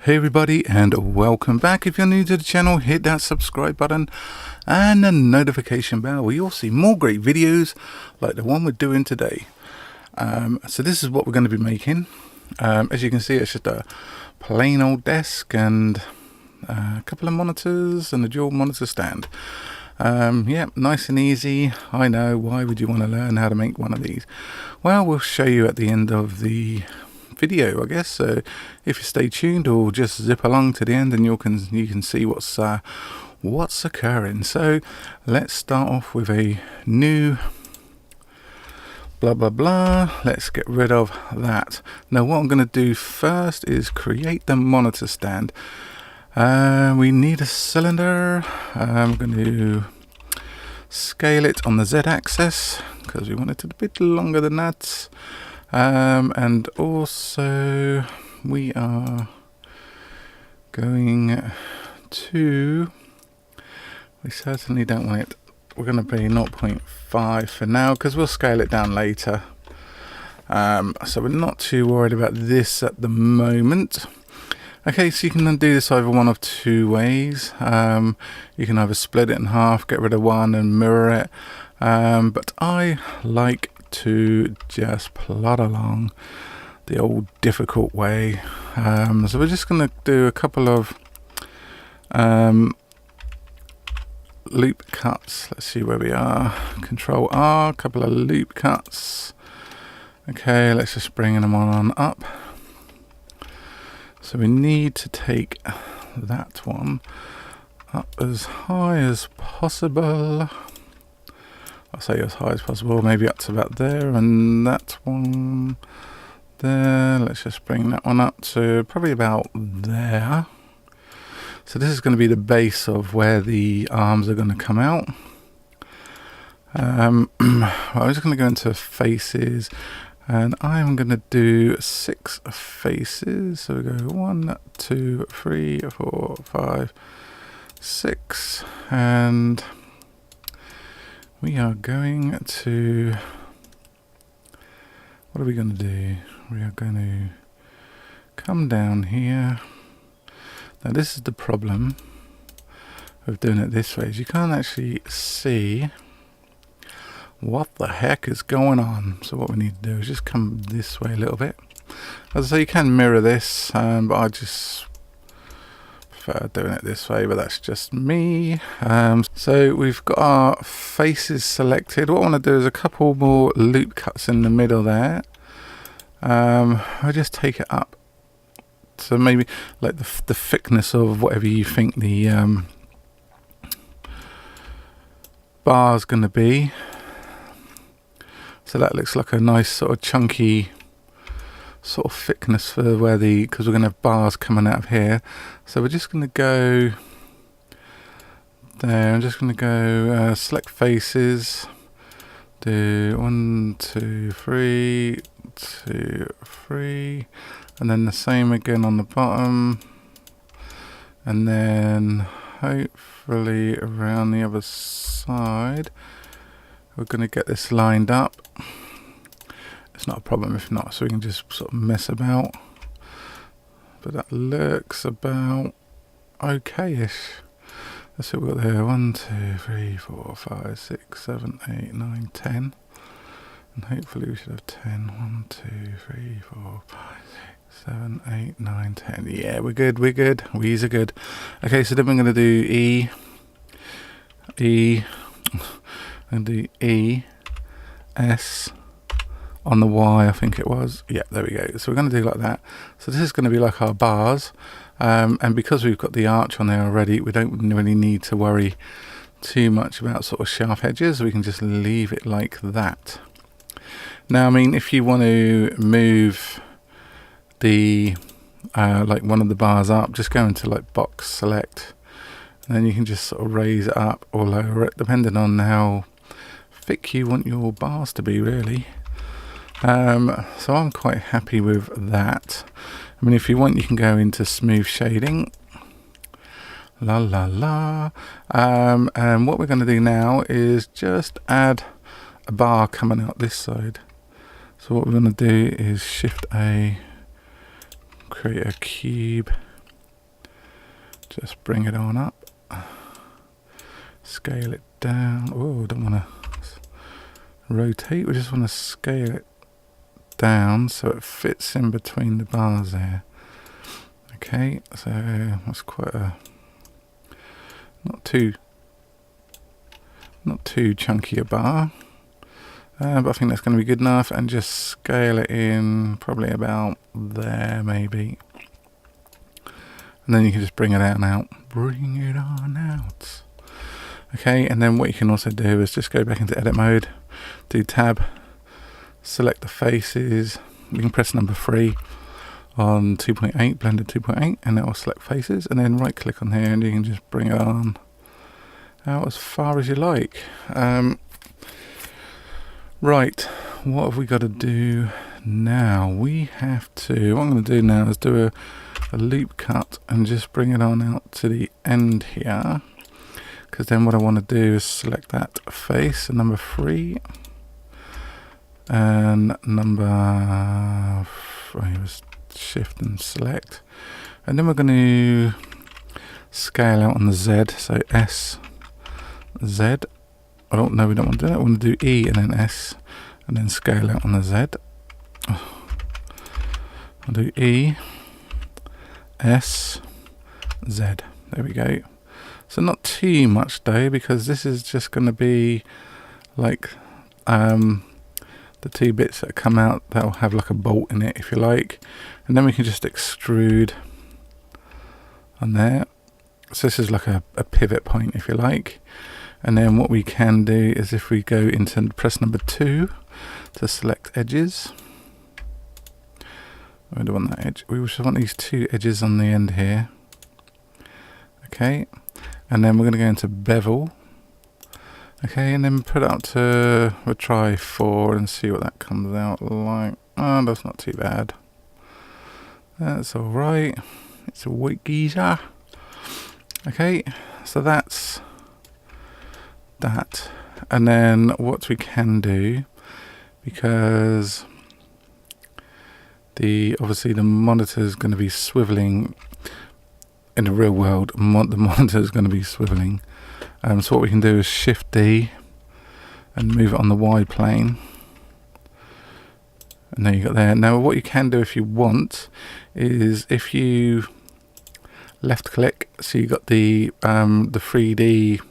Hey everybody, and welcome back. If you're new to the channel, hit that subscribe button and the notification bell where you'll see more great videos like the one we're doing today. So this is what we're going to be making. As you can see, it's just a plain old desk and a couple of monitors and a dual monitor stand. Yeah, nice and easy. I know, why would you want to learn how to make one of these? Well, we'll show you at the end of the video, I guess. So if you stay tuned, or just zip along to the end, and you can see what's occurring. So let's start off with a new blah blah blah. Let's get rid of that. Now what I'm going to do first is create the monitor stand. We need a cylinder. I'm going to scale it on the Z-axis because we want it a bit longer than that. And also we are going to, we certainly don't want it, we're going to be 0.5 for now because we'll scale it down later. So we're not too worried about this at the moment. Okay, so you can then do this either one of two ways. You can either split it in half, get rid of one and mirror it, but I like to just plod along the old difficult way. So we're just going to do a couple of loop cuts. Let's see where we are. Control R, a couple of loop cuts. Okay, let's just bring them on up. So we need to take that one up as high as possible. I'll say as high as possible, maybe up to about there, and that one there. Let's just bring that one up to probably about there. So this is going to be the base of where the arms are going to come out. I'm just going to go into faces, and I'm going to do 6 faces. So we go 1, 2, 3, 4, 5, 6, and we are going to, what are we going to do? We are going to come down here. Now this is the problem of doing it this way, is you can't actually see what the heck is going on. So what we need to do is just come this way a little bit. As I say, you can mirror this, but I just doing it this way, but that's just me. So we've got our faces selected. What I want to do is a couple more loop cuts in the middle there. I'll just take it up to maybe like the thickness of whatever you think the bar is going to be. So that looks like a nice sort of chunky sort of thickness for where because we're going to have bars coming out of here. So we're just going to go there. I'm just going to go select faces, do 1, 2, 3, 2, 3, and then the same again on the bottom, and then hopefully around the other side we're going to get this lined up. It's not a problem if not, so we can just sort of mess about. But that looks about okay-ish. Let's see what we've got there. 1, 2, 3, 4, 5, 6, 7, 8, 9, 10. And hopefully we should have 10. 1, 2, 3, 4, 5, 6, 7, 8, 9, 10. Yeah, we're good, we're good. We's are good. Okay, so then we're going to do and do E, S, on the Y, I think it was. Yeah, there we go. So we're going to do like that. So this is going to be like our bars, and because we've got the arch on there already, we don't really need to worry too much about sort of sharp edges. We can just leave it like that. Now, I mean, if you want to move the like one of the bars up, just go into like box select, and then you can just sort of raise it up or lower it depending on how thick you want your bars to be, really. So I'm quite happy with that. I mean, if you want, you can go into smooth shading. La la la. And what we're going to do now is just add a bar coming out this side. So what we're going to do is Shift A, create a cube, Just bring it on up. Scale it down. Oh, don't want to rotate. We just want to scale it down so it fits in between the bars there. Okay, so that's quite a not too chunky a bar, but I think that's going to be good enough. And just scale it in probably about there maybe, and then you can just bring it on out. Bring it on out. Okay, and then what you can also do is just go back into edit mode, do tab, select the faces. You can press number 3 on 2.8, blended 2.8, and that will select faces, and then right click on here and you can just bring it on out as far as you like. Right, what have we got to do now? We have to, what I'm going to do now is do a loop cut and just bring it on out to the end here, because then what I want to do is select that face, number 3, and number 3 was shift and select, and then we're going to scale out on the Z, so S, Z. I don't know, we don't want to do that. We want to do E and then S, and then scale out on the Z. I'll do E, S, Z. There we go. So not too much though, because this is just going to be like the 2 bits that come out, that'll have like a bolt in it if you like, and then we can just extrude on there. So this is like a pivot point if you like. And then what we can do is if we go into press number 2 to select edges, we don't want that edge, we just want these 2 edges on the end here. Okay, and then we're going to go into bevel. Okay, and then put it up to, we'll try 4 and see what that comes out like. Oh, that's not too bad. That's alright. It's a white geezer. Okay, so that's that. And then what we can do, because obviously the monitor is going to be swiveling in the real world, the monitor is going to be swiveling. So what we can do is shift D and move it on the Y plane, and there you got there. Now what you can do if you want is if you left click, so you got the 3D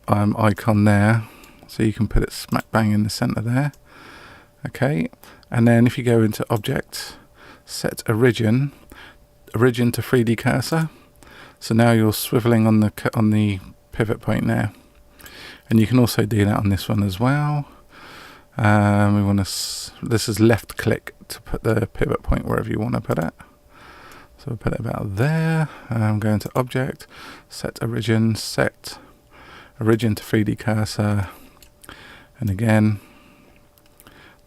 icon there, so you can put it smack bang in the center there. Okay, and then if you go into object, set origin to 3D cursor, so now you're swiveling on the pivot point now, and you can also do that on this one as well. We want to, this is left click to put the pivot point wherever you want to put it, so we'll put it about there. Go into object, set origin to 3D cursor, and again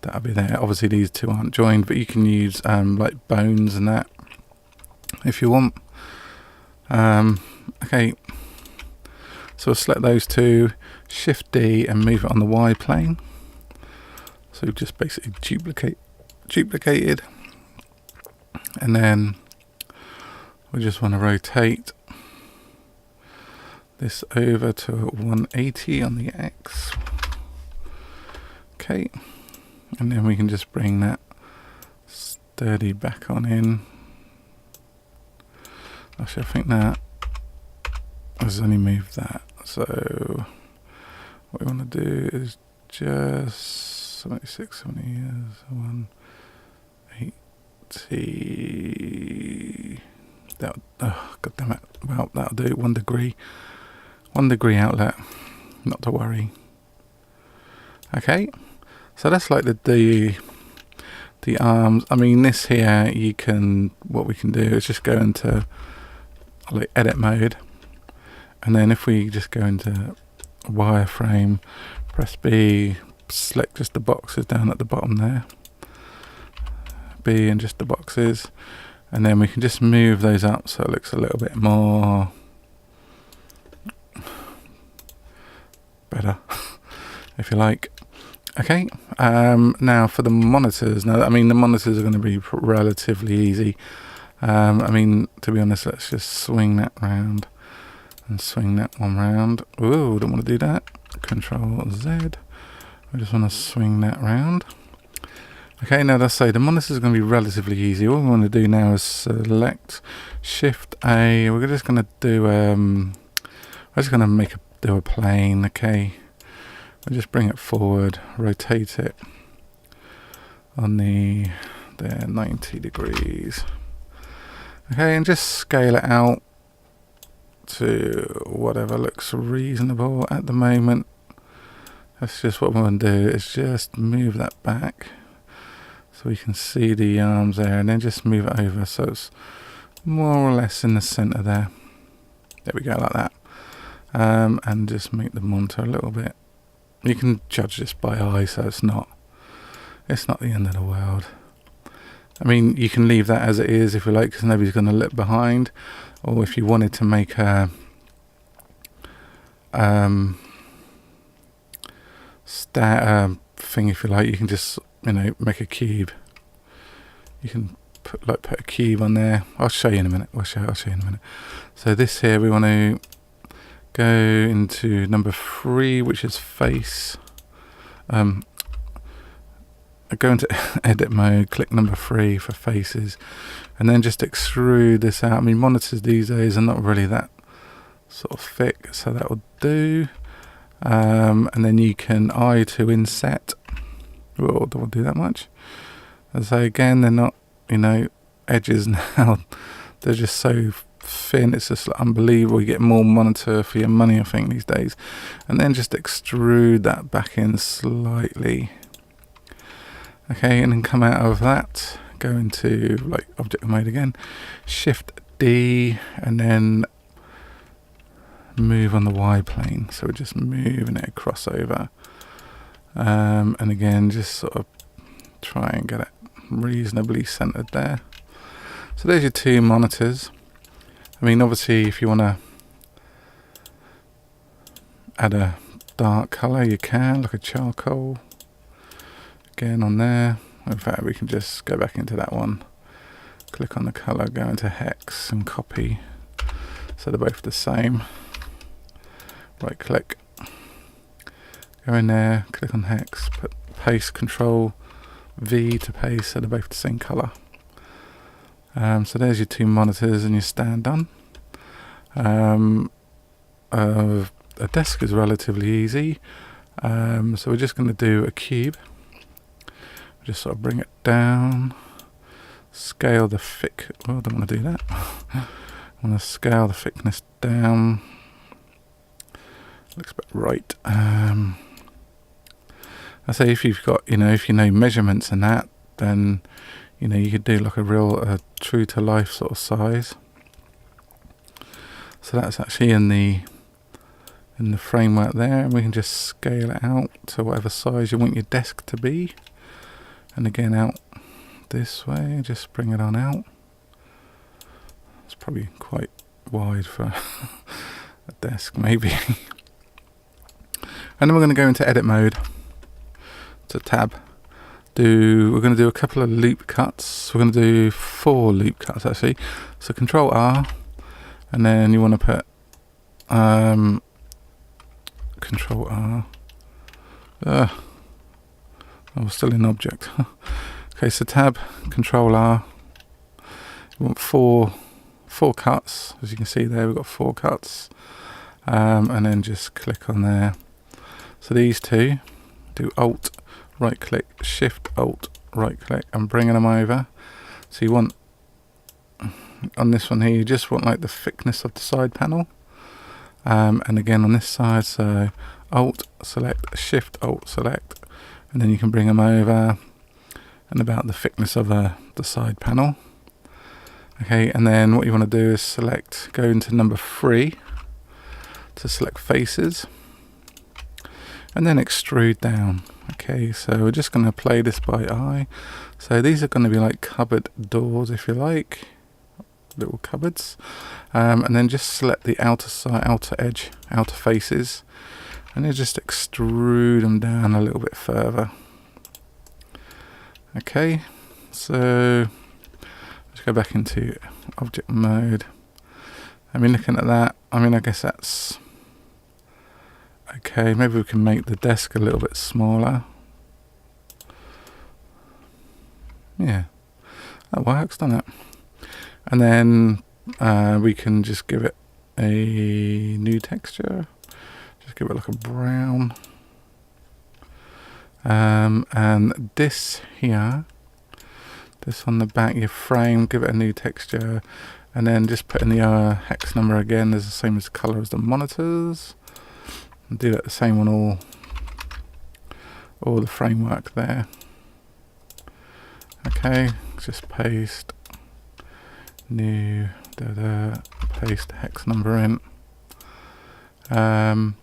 that'll be there. Obviously these 2 aren't joined, but you can use like bones and that if you want. Okay, so we'll select those 2, shift D and move it on the Y plane, so just basically duplicated, and then we just want to rotate this over to 180 on the X. Okay, and then we can just bring that sturdy back on in. Actually, I think that has only moved that, so what we want to do is just 76, 70 years, 180. That, oh, God damn it. Well, that'll do. 1 degree. 1 degree outlet. Not to worry. Okay. So that's like the arms. I mean, this here, you can, what we can do is just go into like edit mode, and then if we just go into wireframe, press B, select just the boxes down at the bottom there, B and just the boxes, and then we can just move those up so it looks a little bit more better if you like. Okay, now for the monitors. Now, I mean, the monitors are going to be relatively easy. I mean, to be honest, let's just swing that round and swing that one round. Ooh, don't want to do that. Control Z. I just want to swing that round. Okay, now let's say the monitor is going to be relatively easy. All we want to do now is select Shift A. We're just going to do we're just going to do a plane. Okay, we'll just bring it forward, rotate it on there 90 degrees. Okay, and just scale it out to whatever looks reasonable at the moment. That's just what we're going to do, is just move that back so we can see the arms there, and then just move it over so it's more or less in the center there. There we go, like that. And just make the monitor a little bit. You can judge this by eye, so it's not the end of the world. I mean, you can leave that as it is if you like, because nobody's going to look behind. Or if you wanted to make a thing, if you like, you can just, make a cube. You can put a cube on there. I'll show you in a minute. I'll show you in a minute. So this here, we want to go into number 3, which is face. Go into edit mode, click number 3 for faces, and then just extrude this out. I mean, monitors these days are not really that sort of thick, so that will do. And then you can eye to inset. Oh, don't want to do that much. And so again, they're not, edges now. They're just so thin. It's just unbelievable. You get more monitor for your money, I think, these days. And then just extrude that back in slightly. Okay, and then come out of that, go into object mode again, Shift D, and then move on the Y plane. So we're just moving it across over, and again, just sort of try and get it reasonably centered there. So there's your 2 monitors. I mean, obviously, if you want to add a dark color, you can, like a charcoal. Again on there. In fact, we can just go back into that one, click on the color, go into hex and copy, so they're both the same. Right click, go in there, click on hex, put paste, Control V to paste, so they're both the same color. So there's your 2 monitors and your stand done. A desk is relatively easy, so we're just going to do a cube. Just sort of bring it down, scale the thick. Oh, I don't want to do that. I want to scale the thickness down. Looks about right. I say if you've got, if you know measurements and that, then you could do like a real true to life sort of size. So that's actually in the framework there, and we can just scale it out to whatever size you want your desk to be. And again, out this way, just bring it on out. It's probably quite wide for a desk, maybe. And then we're going to go into edit mode. To tab. We're going to do a couple of loop cuts. We're going to do 4 loop cuts actually. So Control R, and then you want to put Control R. Oh, still in object. Okay, so tab, Control R. We want four cuts. As you can see there, we've got 4 cuts. And then just click on there. So these 2, do Alt, right click, Shift, Alt, right click, and bringing them over. So you want, on this one here, you just want the thickness of the side panel. And again on this side, so Alt, select, Shift, Alt, select. And then you can bring them over and about the thickness of the side panel. Okay, and then what you want to do is go into number 3 to select faces, and then extrude down. Okay, so we're just going to play this by eye. So these are going to be like cupboard doors, if you like, little cupboards. And then just select the outer side, outer edge, outer faces, and then just extrude them down a little bit further. Okay, so let's go back into object mode. I mean, looking at that, I mean, I guess that's okay. Maybe we can make the desk a little bit smaller. Yeah, that works, doesn't it? And then we can just give it a new texture. Just give it like a brown. And this here, this on the back of your frame, give it a new texture, and then just put in the hex number again. There's the same as the color as the monitors. And do that the same on all the framework there. Okay, just paste new, paste hex number in. And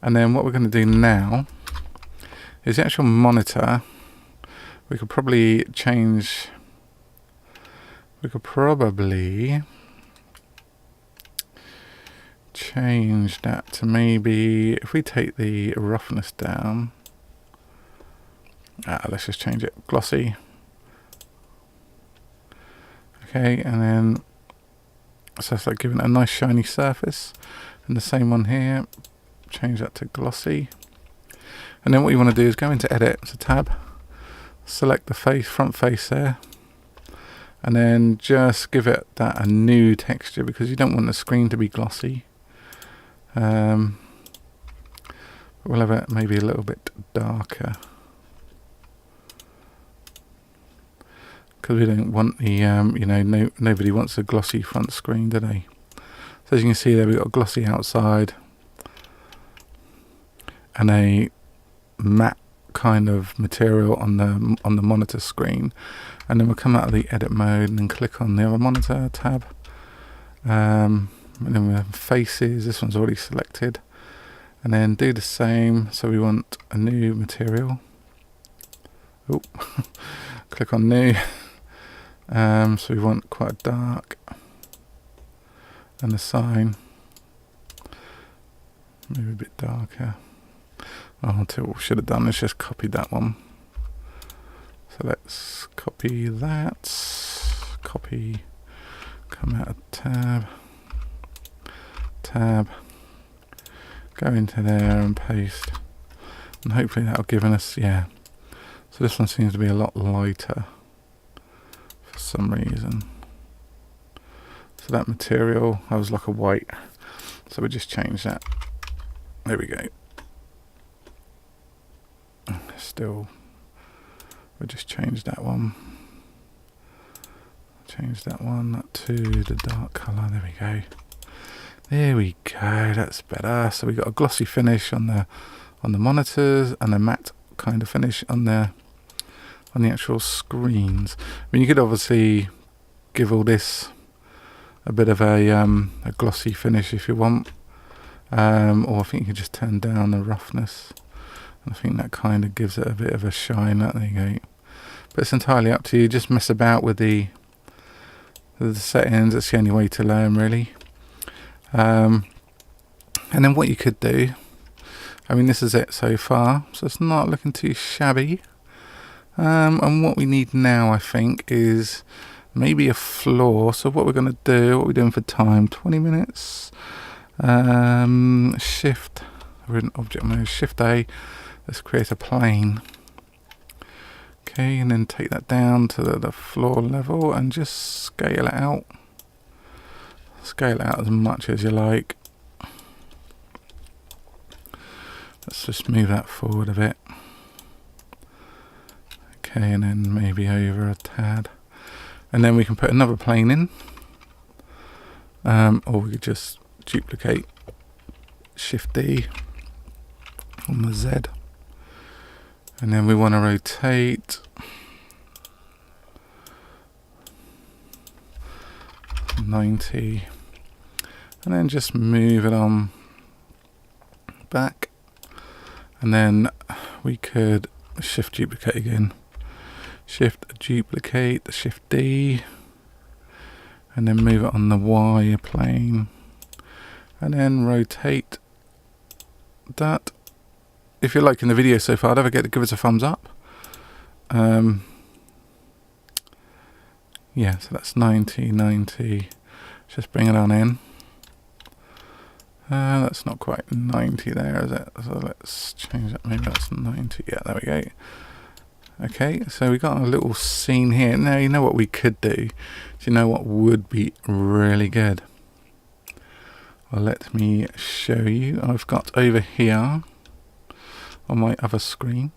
then what we're going to do now is the actual monitor. We could probably change. We could probably change that to maybe, if we take the roughness down. Let's just change it glossy. Okay, and then so it's like giving it a nice shiny surface. And the same one here, change that to glossy. And then what you want to do is go into edit, so tab, select the face, front face there, and then just give it that a new texture, because you don't want the screen to be glossy. We'll have it maybe a little bit darker, because we don't want the you know, nobody wants a glossy front screen, do they? So as you can see there, we've got a glossy outside and a matte kind of material on the monitor screen. And then we'll come out of the edit mode and then click on the other monitor tab, and then we have faces. This one's already selected, and then do the same. So we want a new material. Oh, click on new. So we want quite dark, and the sign maybe a bit darker. Oh, I'll tell you what we should have done. Let's just copy that one. So let's copy that. Copy. Come out of tab. Go into there and paste. And hopefully that'll give us, yeah. So this one seems to be a lot lighter for some reason. So that material, I was like a white. So we just change that. There we go. Still, we'll just change that one. Change that one to the dark colour. There we go. There we go. That's better. So we got a glossy finish on the monitors and a matte kind of finish on the actual screens. I mean, you could obviously give all this a bit of a glossy finish if you want, or I think you could just turn down the roughness. I think that kind of gives it a bit of a shine. There you go. But it's entirely up to you. Just mess about with the settings. That's the only way to learn, really. And then what you could do, I mean, this is it so far, so it's not looking too shabby. And what we need now, I think, is maybe a floor. So what we're going to do, what we're doing for time, 20 minutes. Shift, we're in object mode, Shift A. Let's create a plane. Okay, and then take that down to the floor level and just scale it out. Scale it out as much as you like. Let's just move that forward a bit. Okay, and then maybe over a tad. And then we can put another plane in. Or we could just duplicate Shift D on the Z. And then we want to rotate 90, and then just move it on back, and then we could shift duplicate again, shift duplicate, Shift D, and then move it on the Y plane, and then rotate that. If you're liking the video so far, don't forget to give us a thumbs up. yeah, so that's 90, 90. Just bring it on in. That's not quite 90 there, is it? So let's change that. Maybe that's 90. Yeah, there we go. Okay, so we got a little scene here. Now, you know what we could do? Do you know what would be really good? Well, let me show you. I've got over here on my other screen,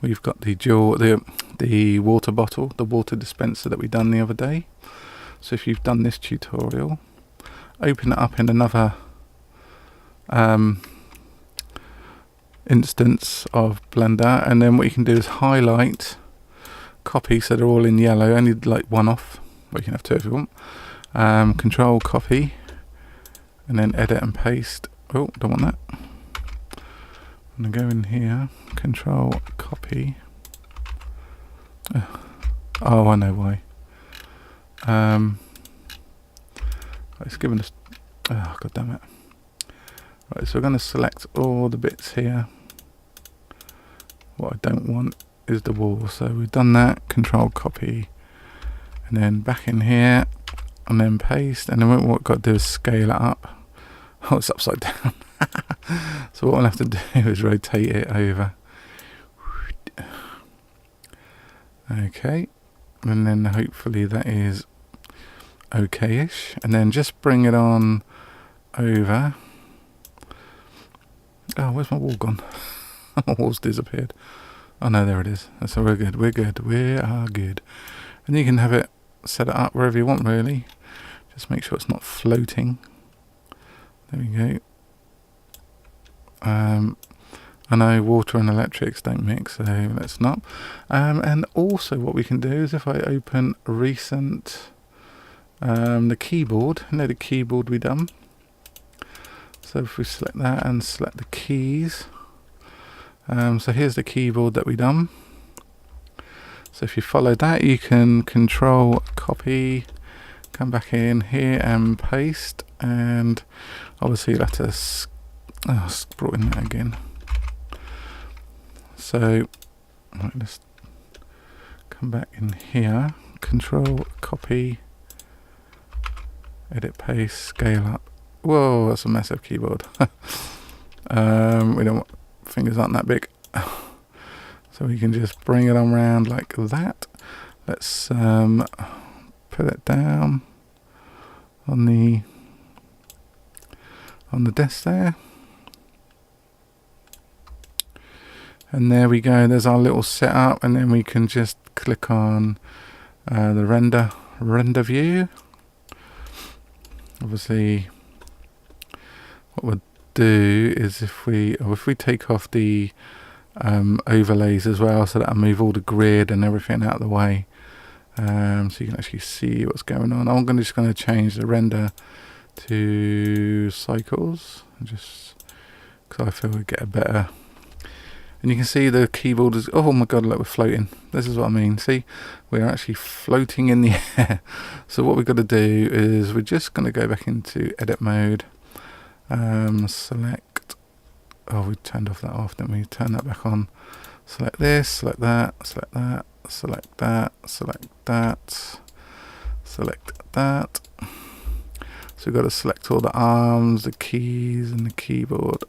we've got the water bottle, the water dispenser that we done the other day. So if you've done this tutorial, open it up in another instance of Blender, and then what you can do is highlight, copy, so they're all in yellow, only like one off, but you can have two if you want. Control copy, and then edit and paste. Oh, don't want that. I'm gonna go in here, control copy. Oh, I know why. It's given us, oh god damn it. Right, so we're going to select all the bits here. What I don't want is the wall, so we've done that, control copy, and then back in here, and then paste, and then what we've got to do is scale it up. Oh, it's upside down. So what we'll have to do is rotate it over. Okay, and then hopefully that is okay-ish, and then just bring it on over. Oh, where's my wall gone? My wall's disappeared. Oh no, there it is. So we're good, we are good. And you can have it set it up wherever you want, really. Just make sure it's not floating. There we go. I know water and electrics don't mix, so let's not. And also what we can do is if I open recent, the keyboard, the keyboard we done. So if we select that and select the keys, so here's the keyboard that we done. So if you follow that, you can control copy, come back in here and paste, and obviously you'll have to brought in that again. So right, let's come back in here, control copy, edit, paste, scale up. Whoa, that's a massive keyboard. We don't want, fingers aren't that big. So we can just bring it on around like that. Let's put it down on the desk there. And there we go, there's our little setup, and then we can just click on the render view. Obviously what we'll do is if we take off the overlays as well, so that I move all the grid and everything out of the way, so you can actually see what's going on. I'm just going to change the render to cycles, just because I feel we get a better. And you can see the keyboard is, oh my god, look, we're floating. This is what I mean. See, we're actually floating in the air. So what we've got to do is we're just going to go back into edit mode. Select, oh, we turned off that off, didn't we? Turn that back on. Select this, select that, select that, select that, select that, select that. So we've got to select all the arms, the keys, and the keyboard.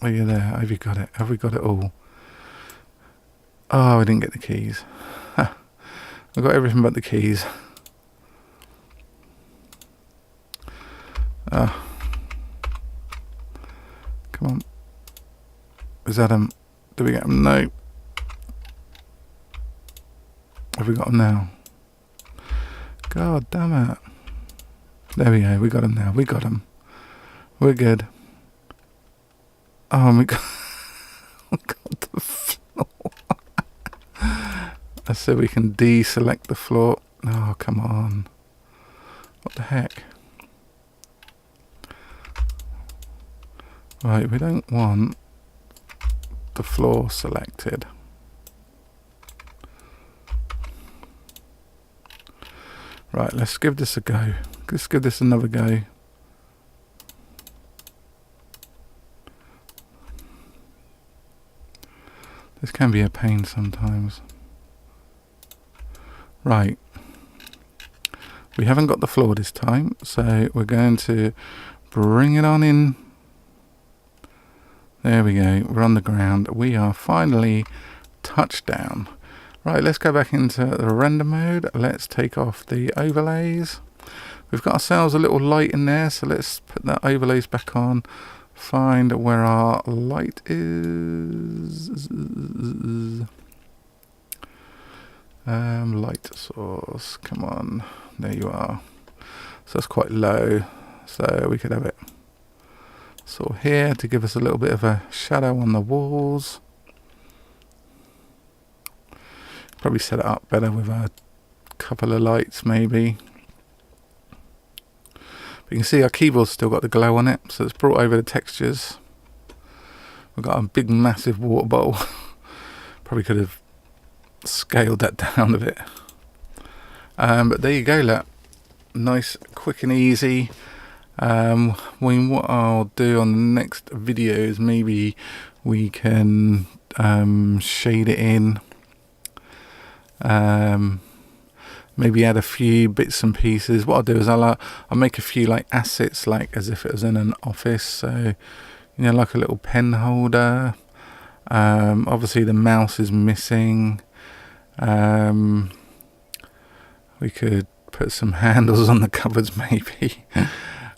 Are you there? Have you got it? Have we got it all? Oh, I didn't get the keys. Ha. I've got everything but the keys. Come on. Is that them? Do we get them? No. Have we got them now? God damn it. There we go. We got them now. We got them. We're good. Oh my god. We got the floor. I said we can deselect the floor. Oh, come on. What the heck? Right, we don't want the floor selected. Right, let's give this a go. Let's give this another go. This can be a pain sometimes. Right, we haven't got the floor this time, so we're going to bring it on in. There we go, we're on the ground. We are finally touched down. Right, let's go back into the render mode. Let's take off the overlays. We've got ourselves a little light in there, so let's put that overlays back on. Find where our light is. Light source, come on, there you are. So it's quite low, so we could have it sort of here to give us a little bit of a shadow on the walls. Probably set it up better with a couple of lights maybe. But you can see our keyboard's still got the glow on it, so it's brought over the textures. We've got a big massive water bowl. Probably could have scaled that down a bit. But there you go, look. Nice, quick and easy. What I'll do on the next video is maybe we can shade it in. Maybe add a few bits and pieces. What I'll do is I'll make a few like assets, like as if it was in an office. So, you know, like a little pen holder. Obviously the mouse is missing. We could put some handles on the cupboards maybe.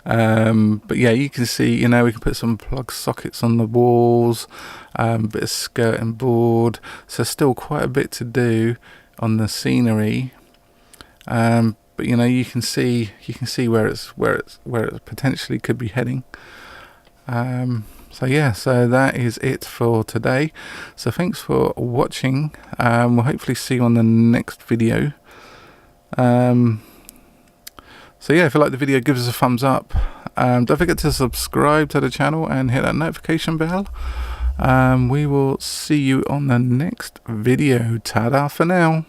But yeah, you can see, you know, we can put some plug sockets on the walls, bit of skirting board. So still quite a bit to do on the scenery. But you know, you can see where it potentially could be heading. So yeah, so that is it for today. So thanks for watching. We'll hopefully see you on the next video. So yeah, if you like the video, give us a thumbs up. Don't forget to subscribe to the channel and hit that notification bell. We will see you on the next video. Ta-da for now.